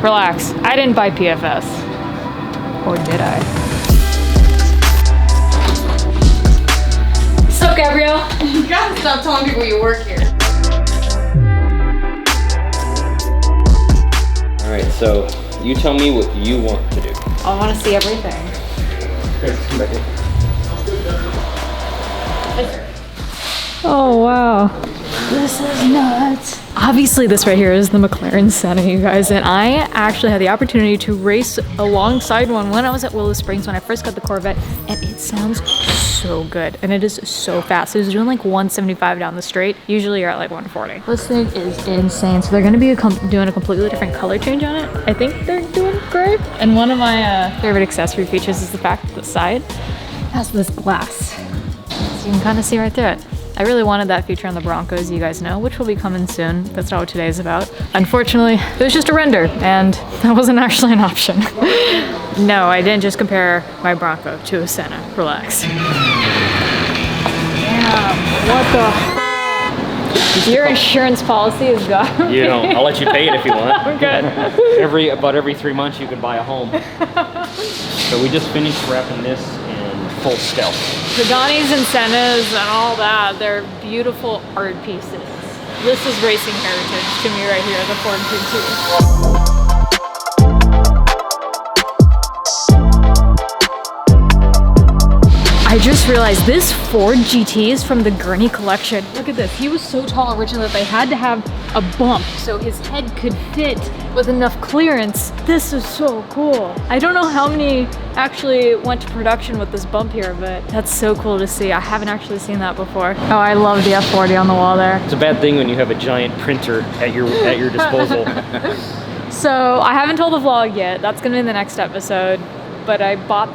Relax. I didn't buy PFS. Or did I? What's up, Gabrielle? You gotta stop telling people you work here. Alright, so you tell me what you want to do. I want to see everything. Oh wow, this is nuts. Obviously this right here is the McLaren Senna, you guys, and I actually had the opportunity to race alongside one when I was at Willow Springs when I first got the Corvette, and it sounds so good and it is so fast. It was doing like 175 down the straight. Usually you're at like 140. This thing is insane. So they're going to be doing a completely different color change on it. I think they're doing gray. And one of my favorite accessory features is the fact that the side has this glass. So you can kind of see right through it. I really wanted that feature on the Broncos, you guys know, which will be coming soon. That's not what today is about. Unfortunately, it was just a render, and that wasn't actually an option. No, I didn't just compare my Bronco to a Senna. Relax. Damn, what the? Your insurance policy is gone. You know, I'll let you pay it if you want. Okay. About every 3 months you can buy a home. So we just finished wrapping this in full stealth. Pagani's and Sennas and all that, they're beautiful art pieces. This is racing heritage to me right here, the Ford GT. I just realized this Ford GT is from the Gurney collection. Look at this, he was so tall originally that they had to have a bump so his head could fit with enough clearance. This is so cool. I don't know how many actually went to production with this bump here, but that's so cool to see. I haven't actually seen that before. Oh, I love the F40 on the wall there. It's a bad thing when you have a giant printer at your disposal. So I haven't told the vlog yet. That's gonna be in the next episode, but I bought.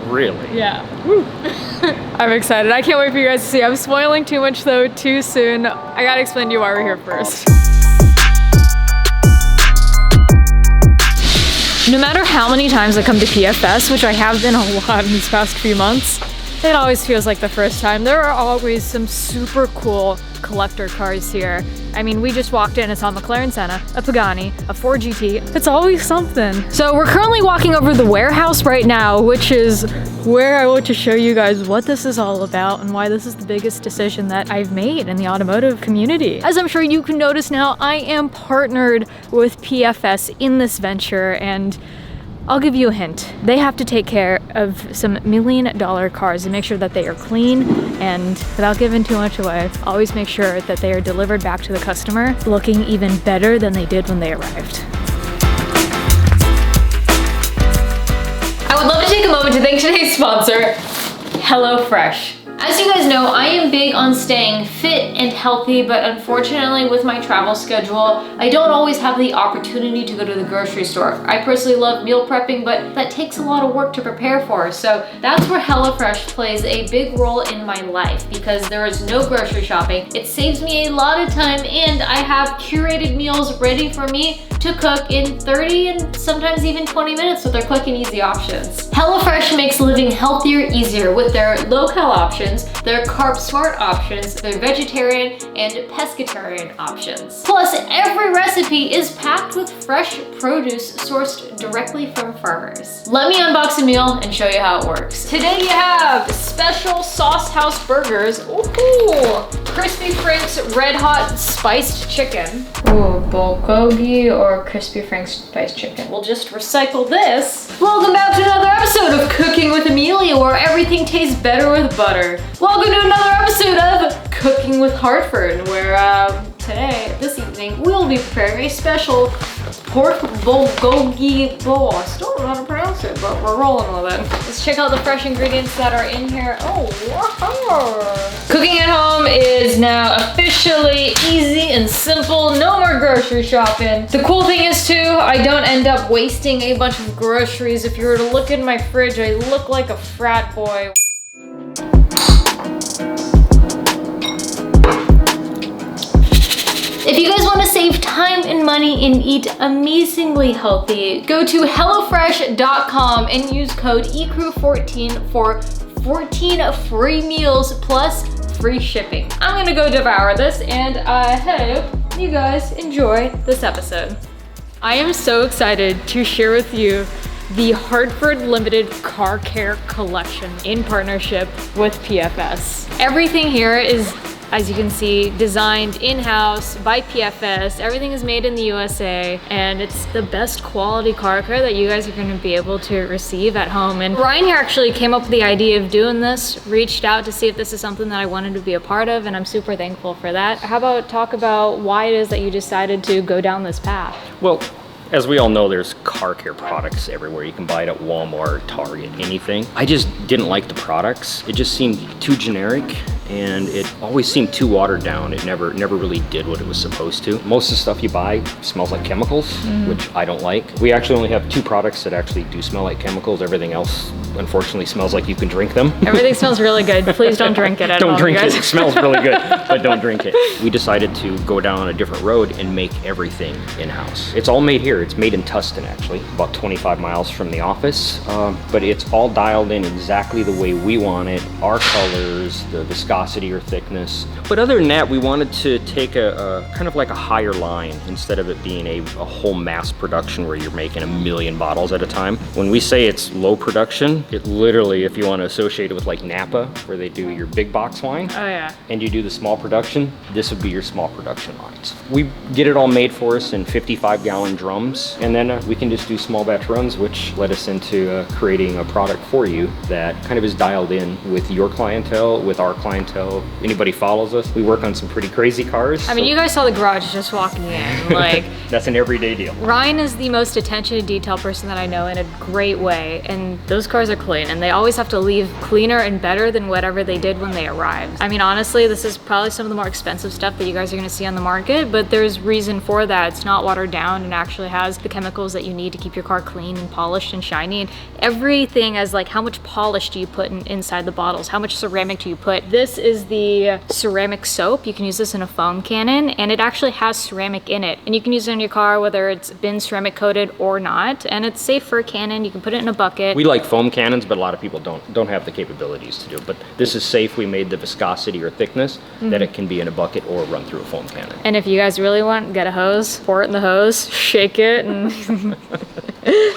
Really? Yeah. Woo. I'm excited. I can't wait for you guys to see. I'm spoiling too much though, too soon. I gotta explain to you why we're here first. No matter how many times I come to PFS, which I have been a lot in these past few months, it always feels like the first time. There are always some super cool collector cars here. I mean, we just walked in and saw a McLaren Senna, a Pagani, a Ford GT. It's always something. So we're currently walking over the warehouse right now, which is where I want to show you guys what this is all about and why this is the biggest decision that I've made in the automotive community. As I'm sure you can notice now, I am partnered with PFS in this venture, and I'll give you a hint. They have to take care of some $1 million cars and make sure that they are clean, and without giving too much away, always make sure that they are delivered back to the customer looking even better than they did when they arrived. I would love to take a moment to thank today's sponsor, Hellofresh. As you guys know, I am big on staying fit and healthy, but unfortunately with my travel schedule, I don't always have the opportunity to go to the grocery store. I personally love meal prepping, but that takes a lot of work to prepare for. So that's where Hellofresh plays a big role in my life, because there is no grocery shopping. It saves me a lot of time, and I have curated meals ready for me to cook in 30 and sometimes even 20 minutes with their quick and easy options. Hellofresh makes living healthier easier with their low-cal options, their carb-smart options, their vegetarian and pescatarian options. Plus, every recipe is packed with fresh produce sourced directly from farmers. Let me unbox a meal and show you how it works. Today you have special Sauce House burgers. Ooh, Crispy Frank's Red Hot Spiced Chicken. Ooh, bulgogi or Crispy Frank's Spiced Chicken. We'll just recycle this. Welcome back to another episode of Cooking with Amelia, where everything tastes better with butter. Welcome to another episode of Cooking with Hartford, where this evening, we'll be preparing a special pork bulgogi bowl. I still don't know how to pronounce it, but we're rolling with it. Let's check out the fresh ingredients that are in here. Oh, wow. Cooking at home is now officially easy and simple. No more grocery shopping. The cool thing is too, I don't end up wasting a bunch of groceries. If you were to look in my fridge, I look like a frat boy. If you guys want to save time and money and eat amazingly healthy, go to hellofresh.com and use code Ecrew14 for 14 free meals plus free shipping. I'm gonna go devour this, and I hope you guys enjoy this episode. I am so excited to share with you the Hartford Limited Car Care Collection in partnership with PFS. Everything here is, as you can see, designed in-house by PFS. Everything is made in the USA, and it's the best quality car care that you guys are gonna be able to receive at home. And Ryan here actually came up with the idea of doing this, reached out to see if this is something that I wanted to be a part of, and I'm super thankful for that. How about talk about why it is that you decided to go down this path? Well, as we all know, there's car care products everywhere. You can buy it at Walmart, Target, anything. I just didn't like the products. It just seemed too generic, and it always seemed too watered down. It never really did what it was supposed to. Most of the stuff you buy smells like chemicals, which I don't like. We actually only have 2 products that actually do smell like chemicals. Everything else, unfortunately, smells like you can drink them. Everything smells really good. Please don't drink it at Don't home, drink guys. it. It smells really good, but don't drink it. We decided to go down a different road and make everything in-house. It's all made here. It's made in Tustin, actually, about 25 miles from the office, but it's all dialed in exactly the way we want it, our colors, the viscosity or thickness. But other than that, we wanted to take a kind of like a higher line instead of it being a whole mass production where you're making 1 million bottles at a time. When we say it's low production, it literally, if you want to associate it with like Napa, where they do your big box wine, Oh yeah. and you do the small production, this would be your small production lines. We get it all made for us in 55-gallon drums, and then we can just do small batch runs, which led us into creating a product for you that kind of is dialed in with your clientele, with our clientele. Anybody follows us, we work on some pretty crazy cars. I mean, you guys saw the garage just walking in. Like, that's an everyday deal. Ryan is the most attention to detail person that I know in a great way, and those cars are clean, and they always have to leave cleaner and better than whatever they did when they arrived. I mean, honestly, this is probably some of the more expensive stuff that you guys are gonna see on the market, but there's reason for that. It's not watered down and actually has the chemicals that you need to keep your car clean and polished and shiny, and everything as like how much polish do you put inside the bottles, how much ceramic do you put. This is the ceramic soap. You can use this in a foam cannon, and it actually has ceramic in it, and you can use it in your car whether it's been ceramic coated or not, and it's safe for a cannon. You can put it in a bucket. We like foam cannons, but a lot of people don't have the capabilities to do it. But this is safe. We made the viscosity or thickness that it can be in a bucket or run through a foam cannon. And if you guys really want, get a hose, pour it in the hose, shake it, and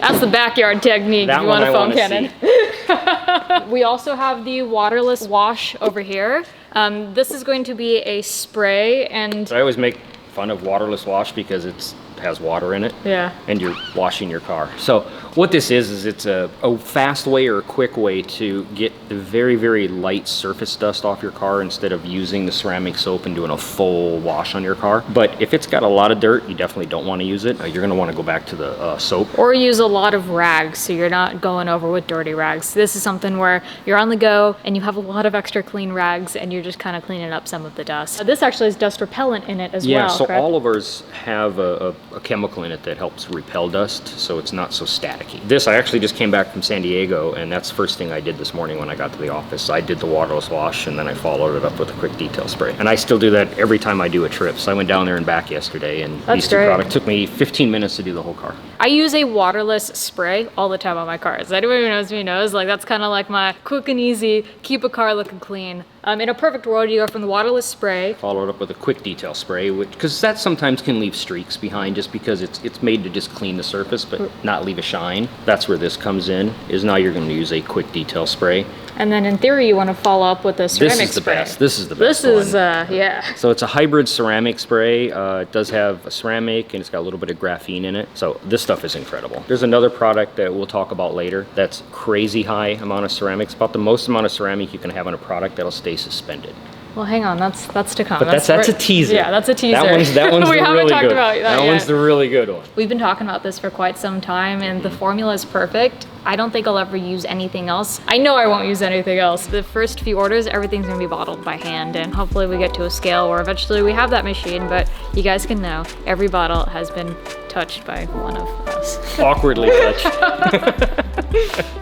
that's the backyard technique That if you want a one I foam wanna cannon. We also have the Waterless Wash over here. This is going to be a spray, and I always make fun of Waterless Wash because it has water in it. Yeah. And you're washing your car. So what this is it's a fast way or a quick way to get the very, very light surface dust off your car instead of using the ceramic soap and doing a full wash on your car. But if it's got a lot of dirt, you definitely don't want to use it. You're going to want to go back to the soap. or use a lot of rags so you're not going over with dirty rags. This is something where you're on the go and you have a lot of extra clean rags and you're just kind of cleaning up some of the dust. This actually has dust repellent in it as well. Yeah, so correct? all of ours have a chemical in it that helps repel dust, so it's not so staticky. This, I actually just came back from San Diego, and that's the first thing I did this morning when I got to the office. I did the waterless wash, and then I followed it up with a quick detail spray. And I still do that every time I do a trip. So I went down there and back yesterday, and That's these two great. products took me 15 minutes to do the whole car. I use a waterless spray all the time on my cars. Anyone who knows me knows, like, that's kind of like my quick and easy, keep a car looking clean. In a perfect world, you go from the waterless spray. Followed up with a quick detail spray, because that sometimes can leave streaks behind just because it's made to just clean the surface but not leave a shine. That's where this comes in, is now you're going to use a quick detail spray. And then in theory, you want to follow up with a ceramic This is the spray. best. This is the best This is, one. yeah. So it's a hybrid ceramic spray. It does have a ceramic and it's got a little bit of graphene in it. So this stuff is incredible. There's another product that we'll talk about later that's crazy high amount of ceramics, about the most amount of ceramic you can have on a product that'll stay suspended. Well, hang on, that's to come. But that's a teaser. Yeah, that's a teaser. That one's we the haven't really talked good. about that That yet. one's the really good one. We've been talking about this for quite some time, and the formula is perfect. I don't think I'll ever use anything else. I know I won't use anything else. The first few orders, everything's gonna be bottled by hand, and hopefully we get to a scale where eventually we have that machine, but you guys can know every bottle has been touched by one of us. Awkwardly touched.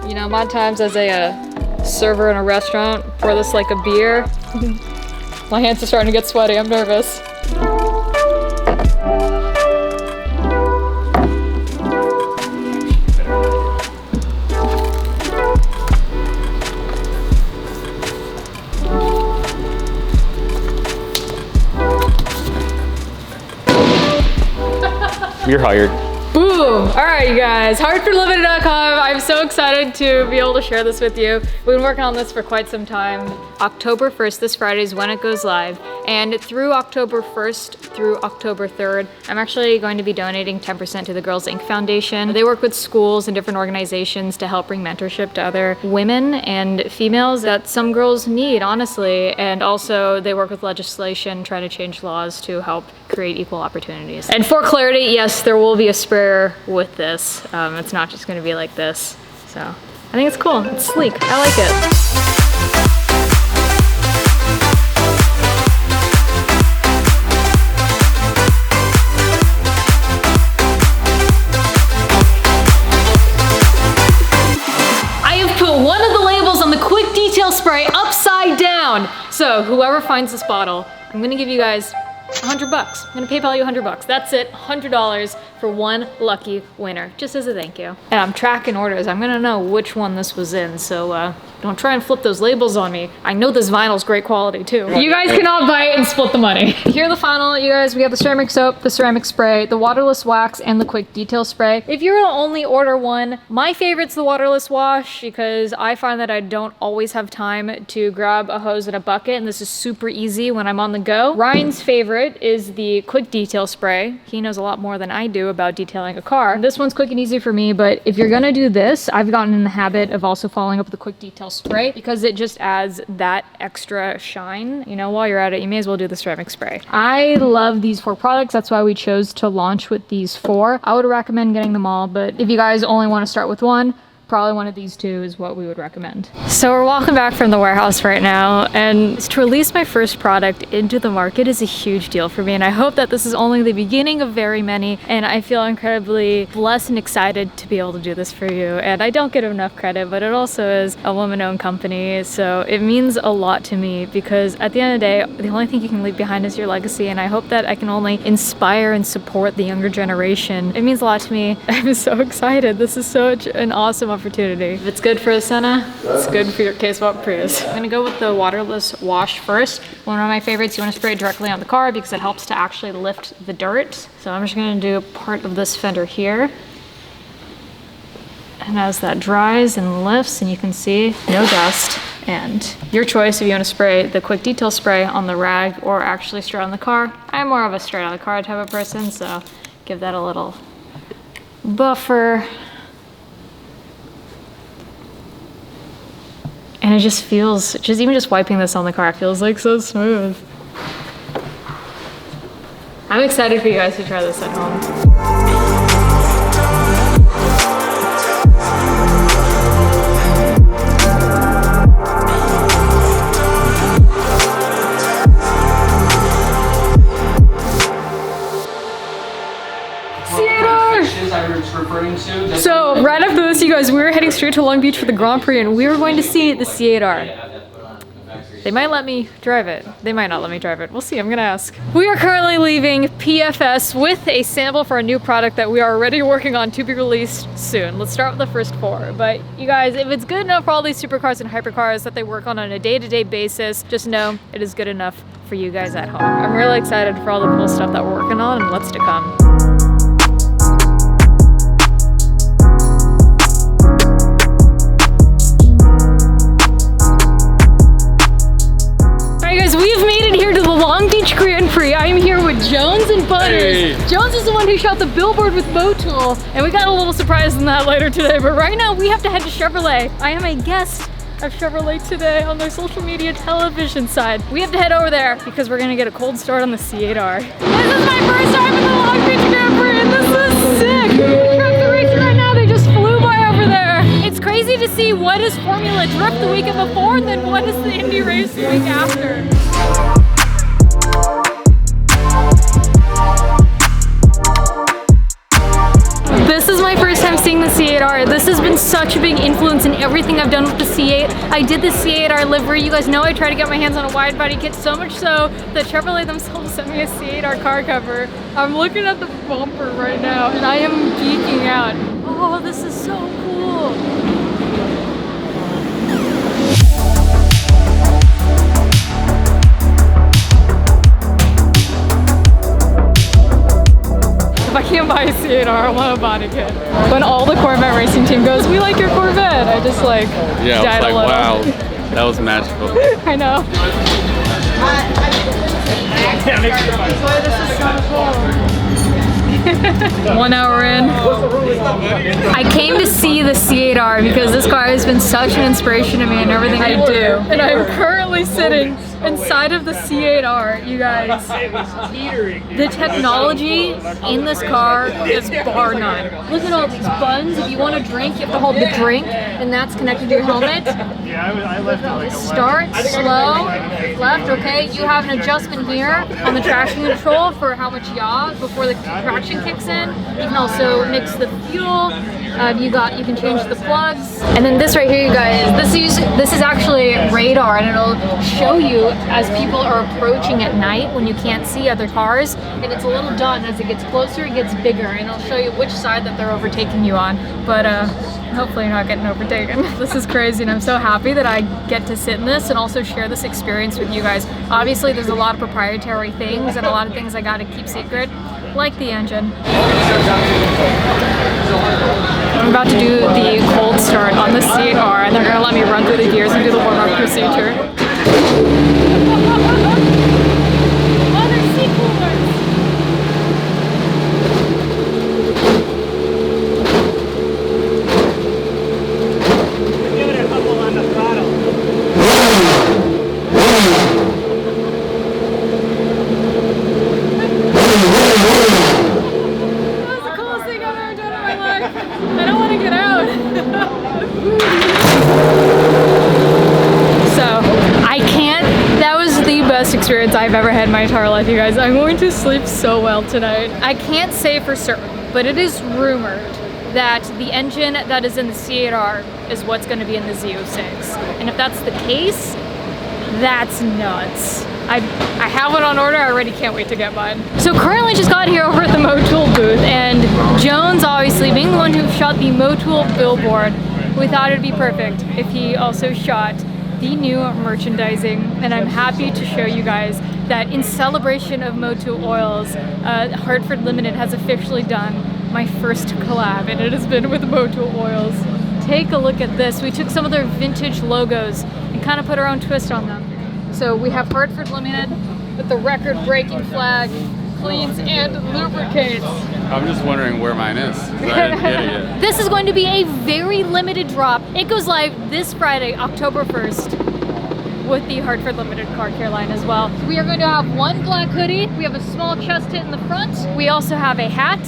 You know, my times as a server in a restaurant, pour this like a beer. My hands are starting to get sweaty, I'm nervous. You're hired. Boom! All right, you guys, HartfordLimited.com. I'm so excited to be able to share this with you. We've been working on this for quite some time. October 1st, this Friday, is when it goes live. And through October 1st through October 3rd, I'm actually going to be donating 10% to the Girls Inc. Foundation. They work with schools and different organizations to help bring mentorship to other women and females that some girls need, honestly. And also they work with legislation, trying to change laws to help create equal opportunities. And for clarity, yes, there will be a sprayer with this. It's not just gonna be like this. So I think it's cool, it's sleek, I like it. Spray upside down. So whoever finds this bottle, I'm gonna give you guys $100. I'm gonna PayPal you $100. That's it, $100 for one lucky winner, just as a thank you. And I'm tracking orders. I'm gonna know which one this was in, so don't try and flip those labels on me. I know this vinyl's great quality too. You guys cannot buy it and split the money. Here are the final, you guys. We got the ceramic soap, the ceramic spray, the waterless wax, and the quick detail spray. If you're gonna only order one, my favorite's the waterless wash because I find that I don't always have time to grab a hose and a bucket, and this is super easy when I'm on the go. Ryan's favorite is the quick detail spray. He knows a lot more than I do about detailing a car. This one's quick and easy for me, but if you're gonna do this, I've gotten in the habit of also following up with the quick detail spray because it just adds that extra shine. You know, while you're at it, you may as well do the ceramic spray. I love these 4 products. That's why we chose to launch with these 4. I would recommend getting them all, but if you guys only want to start with one, probably one of these 2 is what we would recommend. So we're walking back from the warehouse right now, and to release my first product into the market is a huge deal for me, and I hope that this is only the beginning of very many, and I feel incredibly blessed and excited to be able to do this for you. And I don't get enough credit, but it also is a woman-owned company, so it means a lot to me because at the end of the day, the only thing you can leave behind is your legacy, and I hope that I can only inspire and support the younger generation. It means a lot to me. I'm so excited. This is such an awesome opportunity. If it's good for a Senna, it's good for your K-Swap Prius. I'm gonna go with the waterless wash first. One of my favorites. You want to spray it directly on the car because it helps to actually lift the dirt. So I'm just gonna do part of this fender here. And as that dries and lifts, and you can see no dust. And your choice if you want to spray the quick detail spray on the rag or actually straight on the car. I'm more of a straight on the car type of person, so give that a little buffer. And it just feels, even just wiping this on the car feels like so smooth. I'm excited for you guys to try this at home. So right after this, you guys, we were heading straight to Long Beach for the Grand Prix, and we were going to see the C8R. They might let me drive it. They might not let me drive it. We'll see, I'm gonna ask. We are currently leaving PFS with a sample for a new product that we are already working on to be released soon. Let's start with the first 4. But you guys, if it's good enough for all these supercars and hypercars that they work on a day-to-day basis, just know it is good enough for you guys at home. I'm really excited for all the cool stuff that we're working on and what's to come. We've made it here to the Long Beach Grand Prix. I am here with Jones and Butters. Hey. Jones is the one who shot the billboard with Bow Tool, and we got a little surprise in that later today, but right now we have to head to Chevrolet. I am a guest of Chevrolet today on their social media television side. We have to head over there because we're gonna get a cold start on the C8R. This is my first time in the Long Beach Grand Prix, and this is sick. The truck they're racing right now, they just flew by over there. It's crazy to see what is Formula Drift the weekend before and then what is the Indy race the week after. This is my first time seeing the C8R. This has been such a big influence in everything I've done with the C8. I did the C8R livery. You guys know I try to get my hands on a wide body kit, so much so that Chevrolet themselves sent me a C8R car cover. I'm looking at the bumper right now and I am geeking out. Oh, this is so cool. If I can't my C8R, I want a body kit. When all the Corvette racing team goes, we like your Corvette, I just like Yeah, died it's like, a little. wow, that was magical. I know. Boy, this is so cool. 1 hour in. I came to see the C8R because this car has been such an inspiration to me in everything I do. And I'm currently sitting inside of the C8R, you guys. The technology in this car is bar none. Look at all these buttons. If you want to drink, you have to hold the drink, and that's connected to your helmet. Start, slow, left, okay. You have an adjustment here on the traction control for how much yaw before the traction kicks in. You can also mix the fuel. You can change the plugs. And then this right here, you guys, this is actually radar, and it'll show you as people are approaching at night when you can't see other cars. And it's a little done as it gets closer, it gets bigger, and it'll show you which side that they're overtaking you on. But hopefully you're not getting overtaken. This is crazy, and I'm so happy that I get to sit in this and also share this experience with you guys. Obviously, there's a lot of proprietary things and a lot of things I gotta keep secret, like the engine. I'm about to do the cold start on the C8R, and they're gonna let me run through the gears and do the warm-up procedure. Oh, there's sea coolers! Give it a couple on the throttle. That's the coolest thing I've ever done in my life. I don't want to get out. That was the best experience I've ever had in my entire life, you guys. I'm going to sleep so well tonight. I can't say for certain, but it is rumored that the engine that is in the C8R is what's going to be in the Z06. And if that's the case, that's nuts. I have it on order, I already can't wait to get mine. So currently just got here over at the Motul booth, and Jones, obviously being the one who shot the Motul billboard, we thought it'd be perfect if he also shot the new merchandising, and I'm happy to show you guys that in celebration of Motul Oils, Hartford Limited has officially done my first collab, and it has been with Motul Oils. Take a look at this. We took some of their vintage logos and kind of put our own twist on them. So we have Hartford Limited with the record-breaking flag, cleans and lubricates. I'm just wondering where mine is, 'cause I didn't get it yet. This is going to be a very limited drop. It goes live this Friday, October 1st, with the Hartford Limited car care line as well. We are going to have one black hoodie. We have a small chest hit in the front. We also have a hat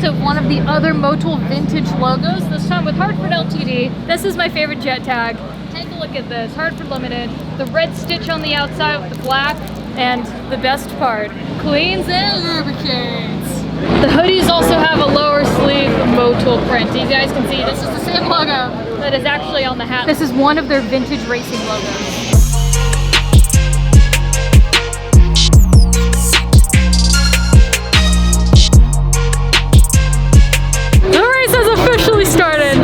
of one of the other Motul vintage logos, this time with Hartford Ltd. This is my favorite jet tag. Take a look at this, Hartford Limited. The red stitch on the outside with the black, and the best part, cleans and lubricates. The hoodies also have a lower sleeve Motul print. You guys can see this is the same logo that is actually on the hat. This is one of their vintage racing logos. The race has officially started.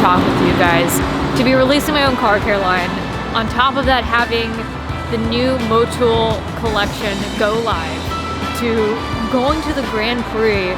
talk with you guys. To be releasing my own car care line, on top of that having the new Motul collection go live, to going to the Grand Prix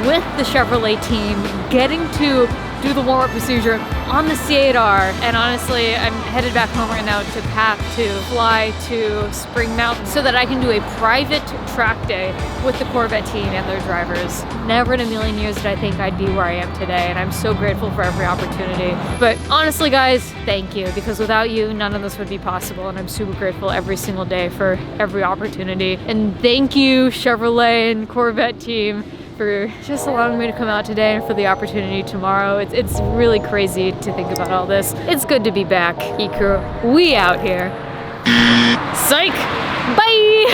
with the Chevrolet team, getting to do the warm-up procedure on the C8R, and honestly, I'm headed back home right now to pack to fly to Spring Mountain so that I can do a private track day with the Corvette team and their drivers. Never in a million years did I think I'd be where I am today, and I'm so grateful for every opportunity. But honestly, guys, thank you, because without you, none of this would be possible, and I'm super grateful every single day for every opportunity. And thank you, Chevrolet and Corvette team, for just allowing me to come out today and for the opportunity tomorrow. It's really crazy to think about all this. It's good to be back, Ecrew. We out here. Psych! Bye!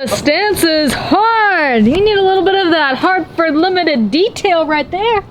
Stance is hard. You need a little bit of that Hartford Limited detail right there.